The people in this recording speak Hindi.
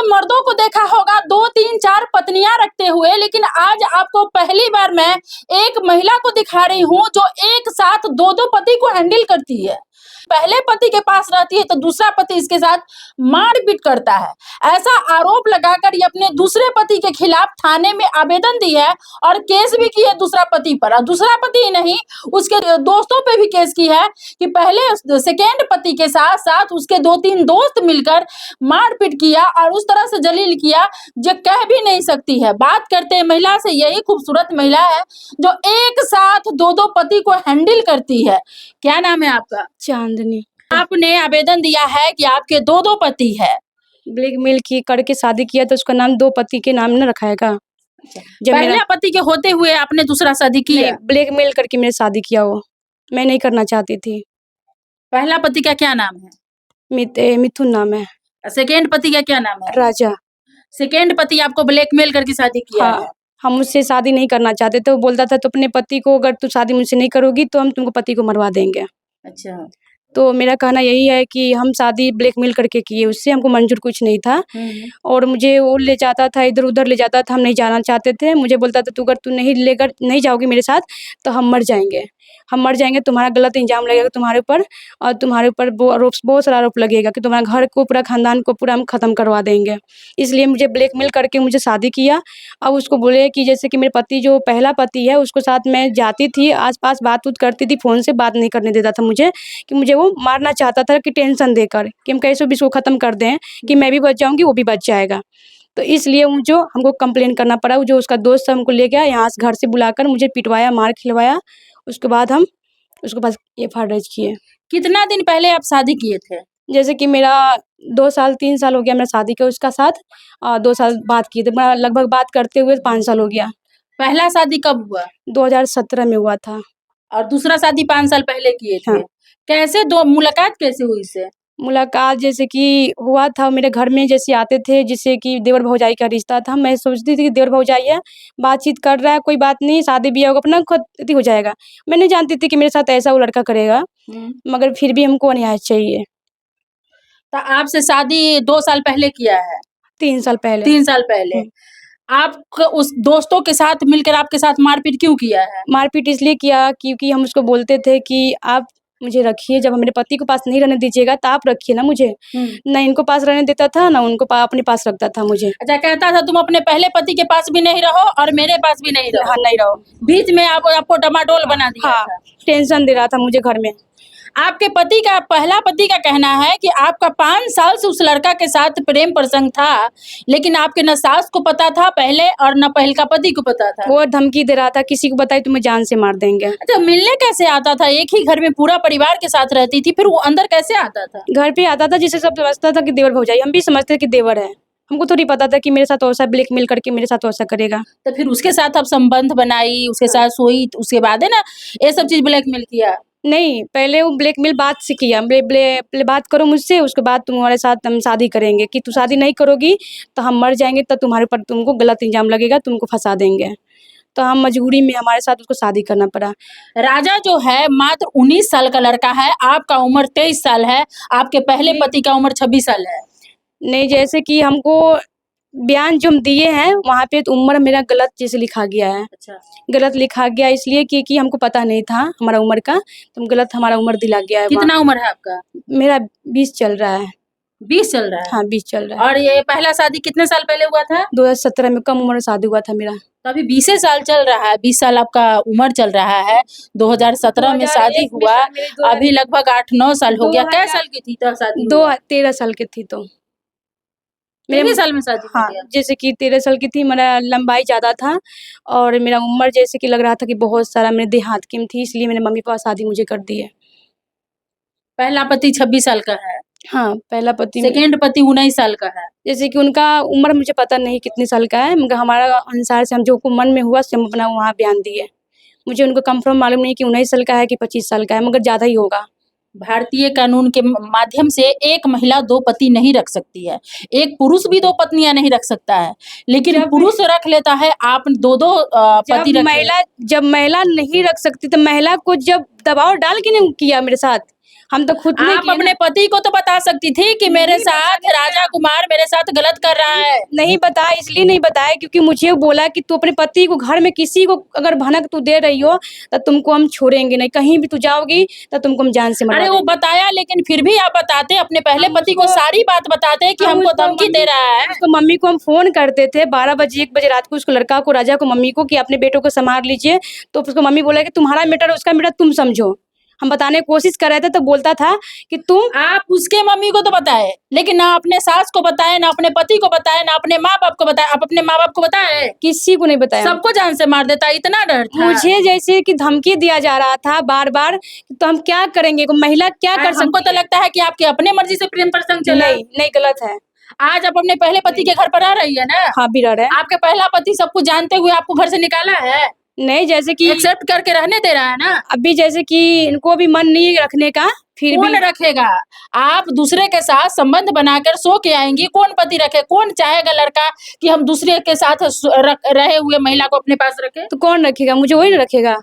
मर्दों को देखा होगा 2 3 4 पत्नियां रखते हुए, लेकिन आज आपको पहली बार मैं एक महिला को दिखा रही हूँ जो एक साथ 2-2 पति को हैंडल करती है। पहले पति के पास रहती है तो दूसरा पति इसके साथ मारपीट करता है। ऐसा आरोप लगाकर ये अपने दूसरे पति के खिलाफ थाने में आवेदन दी है और केस भी की है दूसरा पति पर। और दूसरा पति ही नहीं, उसके दोस्तों पे भी केस की है कि पहले सेकेंड पति के साथ साथ उसके 2-3 दोस्त मिलकर मारपीट किया और उस तरह से जलील किया जो कह भी नहीं सकती है। बात करते हैं महिला से, यही खूबसूरत महिला है जो एक साथ 2-2 पति को हैंडल करती है। क्या नाम है आपका? चांदनी। आपने आवेदन दिया है कि आपके 2-2 पति है। ब्लैकमेल की करके शादी किया तो उसका नाम 2 पति के नाम न रखाएगा। जब पहला पति के होते हुए आपने दूसरा शादी किया? ब्लैकमेल करके मेरे शादी किया, वो मैं नहीं करना चाहती थी। पहला पति का क्या नाम है? मिथुन नाम है। सेकेंड पति का क्या नाम है? राजा। सेकेंड पति आपको ब्लैकमेल करके शादी किया हाँ, है? हम मुझसे शादी नहीं करना चाहते थे। वो बोलता था तो अपने पति को, अगर तू शादी मुझसे नहीं करोगी तो हम तुमको पति को मरवा देंगे। अच्छा। तो मेरा कहना यही है कि हम शादी ब्लैकमेल करके किए, उससे हमको मंजूर कुछ नहीं था। और मुझे वो ले जाता था, इधर उधर ले जाता था, हम नहीं जाना चाहते थे। मुझे बोलता था तू अगर तू नहीं जाओगी मेरे साथ तो हम मर जाएंगे, तुम्हारा गलत इल्जाम लगेगा तुम्हारे ऊपर, और तुम्हारे ऊपर बहुत सारा आरोप लगेगा कि तुम्हारे घर को, पूरा खानदान को पूरा हम ख़त्म करवा देंगे। इसलिए मुझे ब्लैकमेल करके मुझे शादी किया। अब उसको बोले कि जैसे कि मेरे पति जो पहला पति है उसको साथ मैं जाती थी, आसपास बात उत करती थी, फ़ोन से बात नहीं करने देता था मुझे, कि मुझे वो मारना चाहता था कि टेंशन देकर कि हम कैसे भी इसको ख़त्म कर दें, कि मैं भी बच जाऊँगी वो भी बच जाएगा। तो इसलिए जो हमको कंप्लेन करना पड़ा, जो उसका दोस्त हमको ले गया यहाँ से घर से बुलाकर, मुझे पिटवाया, मार खिलवाया। उसके बाद हम उसके पास एफआईआर दर्ज किए। कितना दिन पहले आप शादी किए थे? जैसे कि मेरा 2 साल 3 साल हो गया मेरा शादी के उसका साथ, 2 साल बात किए थे, मैं लगभग बात करते हुए 5 साल हो गया। पहला शादी कब हुआ? 2017 में हुआ था। और दूसरा शादी 5 साल पहले किए थे। हाँ। कैसे दो मुलाकात कैसे हुई इससे? मुलाकात जैसे कि हुआ था, मेरे घर में जैसे आते थे, जिससे कि देवर भौजाई का रिश्ता था। मैं सोचती थी कि देवर भौजाई है, बातचीत कर रहा है, कोई बात नहीं, शादी ब्याह होगा, अपना खुद अति हो जाएगा। मैं नहीं जानती थी कि मेरे साथ ऐसा वो लड़का करेगा, मगर फिर भी हमको न्याय चाहिए। तो आपसे शादी 2 साल पहले किया है? 3 साल पहले। 3 साल पहले। आप उस दोस्तों के साथ मिलकर आपके साथ मारपीट क्यों किया है? मारपीट इसलिए किया क्योंकि हम उसको बोलते थे कि आप मुझे रखिए, जब मेरे पति के पास नहीं रहने दीजिएगा तो आप रखिए ना मुझे। ना इनको पास रहने देता था, ना उनको अपने पास रखता था मुझे। अच्छा, कहता था तुम अपने पहले पति के पास भी नहीं रहो और मेरे पास भी नहीं रहो। हाँ, नहीं रहो। बीच में आपको डमाडोल बना दिया हाँ, था। टेंशन दे रहा था मुझे घर में। आपके पति का, पहला पति का कहना है कि आपका 5 साल से उस लड़का के साथ प्रेम प्रसंग था, लेकिन आपके न सास को पता था पहले और न पहल का पति को पता था। वो धमकी दे रहा था, किसी को बताई तुम्हें जान से मार देंगे। अच्छा, मिलने कैसे आता था? एक ही घर में पूरा परिवार के साथ रहती थी, फिर वो अंदर कैसे आता था? घर पे आता था, जिसे सब समझता था कि देवर भौजाई, हम भी समझते थे कि देवर है। हमको थोड़ी पता था कि मेरे साथ वैसा ब्लैकमेल करके मेरे साथ वैसा करेगा। तो फिर उसके साथ आप संबंध बनाई, उसके साथ सोई, उसके बाद है ना ये सब चीज ब्लैकमेल किया? नहीं, पहले वो ब्लैकमेल बात से किया, बात करो मुझसे, उसके बाद तुम्हारे साथ हम शादी करेंगे, कि तू शादी नहीं करोगी तो हम मर जाएंगे, तो तुम्हारे ऊपर तुमको गलत इल्जाम लगेगा, तुमको फंसा देंगे। तो हम मजबूरी में हमारे साथ उसको शादी करना पड़ा। राजा जो है मात्र 19 साल का लड़का है, आपका उम्र 23 साल है, आपके पहले पति का उम्र 26 साल है। नहीं, जैसे कि हमको बयान जो हम दिए हैं वहाँ पे तो उम्र मेरा गलत जैसे लिखा गया है। अच्छा। गलत लिखा गया इसलिए कि हमको पता नहीं था हमारा उम्र का, तो गलत हमारा उम्र दिला गया है। कितना उम्र है आपका? मेरा 20 चल रहा है। 20 चल रहा है? हाँ, 20 चल रहा है। और ये पहला शादी कितने साल पहले हुआ था? 2017 में, कम उम्र में शादी हुआ था मेरा। तो अभी 20 साल चल रहा है, 20 साल आपका उम्र चल रहा है। 2017 में शादी हुआ, अभी लगभग 8-9 साल हो गया। कै साल की थी तब शादी? 13 साल की थी। तो 13 साल में शादी हो गया? जैसे कि 13 साल की थी, मेरा लंबाई ज़्यादा था और मेरा उम्र जैसे कि लग रहा था कि बहुत सारा मेरे देहात की थी, इसलिए मेरे मम्मी पापा शादी मुझे कर दी है। पहला पति 26 साल का है? हाँ, पहला पति। सेकेंड पति 19 साल का है? जैसे कि उनका उम्र मुझे पता नहीं कितने साल का है, मगर हमारा अनुसार से हम जो मन में हुआ हम अपना वहाँ बयान दिए। मुझे उनको कंफर्म मालूम नहीं कि 19 साल का है कि 25 साल का है, मगर ज़्यादा ही होगा। भारतीय कानून के माध्यम से एक महिला 2 पति नहीं रख सकती है, एक पुरुष भी 2 पत्नियां नहीं रख सकता है, लेकिन पुरुष रख लेता है। आप 2-2 पति रख। जब महिला नहीं रख सकती तो महिला को जब दबाव डाल के नहीं किया मेरे साथ, हम तो खुद नहीं आप किए ना। अपने पति को तो बता सकती थी कि मेरे साथ राजा कुमार मेरे साथ गलत कर रहा है। नहीं बताया, इसलिए नहीं बताया क्योंकि मुझे वो बोला कि तू अपने पति को घर में किसी को अगर भनक तू दे रही हो तो तुमको हम छोड़ेंगे नहीं, कहीं भी तू जाओगी तो तुमको हम जान से मरवा अरे वो देंगे। बताया, लेकिन फिर भी आप बताते, अपने पहले हम पति को उसको- सारी बात बताते कि हम हमको उसको धमकी दे रहा है। उसको मम्मी को हम फोन करते थे 12 बजे 1 बजे रात को, उसको लड़का को, राजा को, मम्मी को कि अपने बेटों को संभाल लीजिए। तो उसको मम्मी बोला कि तुम्हारा मैटर उसका मैटर तुम समझो। हम बताने की कोशिश कर रहे थे तो बोलता था कि तुम आप उसके मम्मी को तो बताए, लेकिन ना अपने सास को बताए, ना अपने पति को बताए, ना अपने माँ बाप को बताए। आप अपने माँ बाप को बताए? किसी को नहीं बताया। सबको जान से मार देता, इतना डर था? मुझे जैसे कि धमकी दिया जा रहा था बार बार, तो हम क्या करेंगे, को महिला क्या कर हमको सकती तो लगता है कि आपकी अपने मर्जी से प्रेम प्रसंग है? चला। नहीं नहीं, गलत है। आज आप अपने पहले पति के घर पर रह रही है ना? हाँ भी रह रहा है। आपके पहला पति सब कुछ जानते हुए आपको घर से निकाला है? नहीं, जैसे कि एक्सेप्ट करके रहने दे रहा है ना? अभी जैसे कि इनको भी मन नहीं है रखने का, फिर कौन भी रखेगा? आप दूसरे के साथ संबंध बनाकर सो के आएंगी, कौन पति रखे? कौन चाहेगा लड़का कि हम दूसरे के साथ रहे हुए महिला को अपने पास रखे? तो कौन रखेगा? मुझे वही ना रखेगा।